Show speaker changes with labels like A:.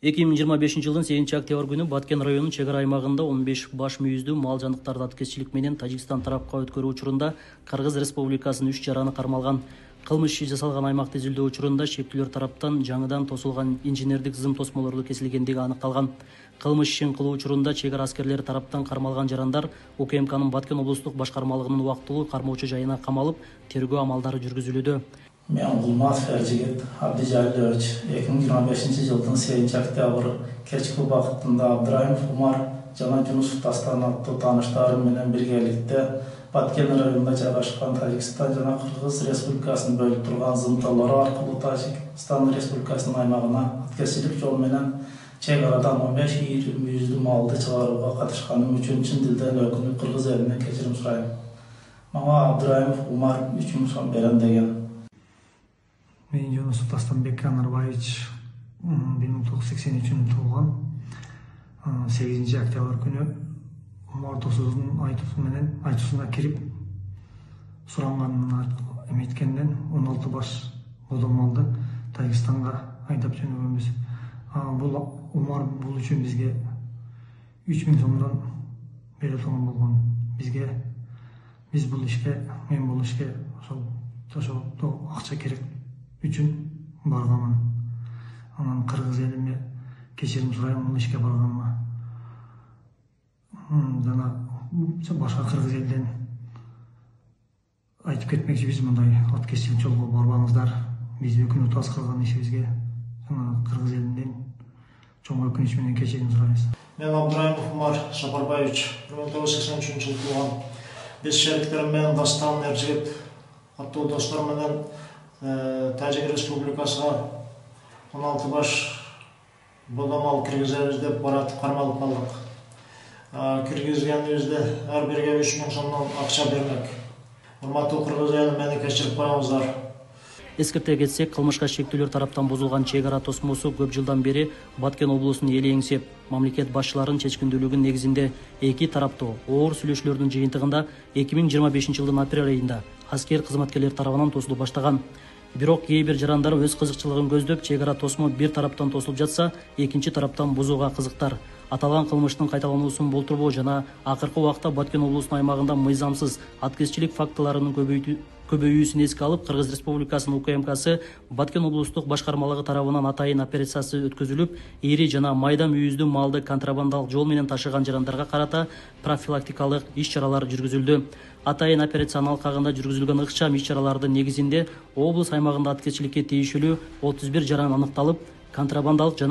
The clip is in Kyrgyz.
A: 2025 жылдын 8-октябрь күнү Баткен районунун чек ара аймагында 15 баш мүйүздүү мал жаныктарды аткезчилик менен Тажикстан тарапка өткөрүү учурунда Кыргыз Республикасынын 3 жараны кармалган. Кылмыш иши жасалган аймакты изилдөө учурунда шектүүлөр тараптан жаңыдан тосулган инженердик зым тосмолорду кесилгендиги аныкталган. Кылмыш ишин кылуу учурунда чек ара аскерлери тараптан кармалган жарандар УКМКнын Баткен облустук башкармалыгынын убактылуу кармоочу жайына камалып, тергөө амалдары жүргүзүлүүдө.
B: Men Gulmaz Ferjigit Abdijalilович 2025 жылдын 8-октябрь кечки убактында Абдрайымов Умар жана Жунусов Дастан аттуу тааныштары менен биргеликте Баткен районунда жайгашкан Тажикстан жана Кыргыз Республикасынын бөлүп турган зымталары аркылуу Тажикстан Республикасынын аймагына аткезчилик жол менен чек арадан 15 мүйүздүү малды чыгарууга катышканым үчүн чын дилден өкүнүп Кыргыз элинен кечирим сурайм. Мага Абдрайымов Умар 3 миң сом берем деген.
C: Мен Жунусов Тастанбек Анарбаевич 1983 туулган. 8-октябрь күнү Умар Тосуздун айтуусуна кирип суранганын эметкенден 16 баш бодом малды Тажикстанга айдап жөнөгөнбүз. Бул Умар бул үчүн бизге 3 миң сомдон бере турган болгон. Мен бул ишке ошол акча керек үчүн барганмын. Анан Кыргыз элине кечирим сурайм бул ишке барганыма. Жана башка Кыргыз элден айтып кетмекчибиз, мындай аткезчилик жолго барбаңыздар. Биз өкүнүп таз кылган ишибизге жана Кыргыз элинен чоң өкүнүч менен кечирим сурайбыз.
D: Мен Абдрайымов Умар Сапарбаевич 1983 жылы туулган. Биз шериктерим менен Дастан Эржигит аттуу достор менен Тажик Республикасына 16 баш бодом мал киргизебиз деп баратып кармалып калдык. Киргизгенибизде ар бирге 3 миң сомдон акча бермек. Урматтуу Кыргыз эли, мени кечирип коюңуздар.
A: Эскерте кетсек, кылмышка шектүүлөр тараптан бузулган чек ара тосмосу көп жылдан бери Баткен облусунун эли эңсеп, мамлекет башчыларынын чечкиндүүлүгүнүн негизинде эки тараптуу оор сүйлөшүүлөрдүн жыйынтыгында 2025 жылдын апрель айында аскер кызматкерлери тарабынан тосулуп баштаган. Бирок кээ бир жарандар өз кызыкчылыгын көздөп, чек ара тосмо бир тараптан тосулуп жатса, экинчи тараптан бузууга кызыктар. Аталган кылмыштын кайталануусун болтурбоо жана акыркы убакта Баткен облусунун аймагында мыйзамсыз аткезчилик фактыларынын көбөйүүсүн эске алып, Кыргыз Республикасынын УКМКсы Баткен облустук башкармалыгы тарабынан атайын операциясы өткөзүлүп, ири жана майда мүйүздүү малды контрабандалык жол менен ташыган жарандарга карата профилактикалык иш-чаралар жүргүзүлдү. Атайын операциянын алкагында жүргүзүлгөн ыкчам иш-чаралардын негизинде облус аймагында аткезчиликке тийишелүү 31 жаран аныкталып, контрабандалык жана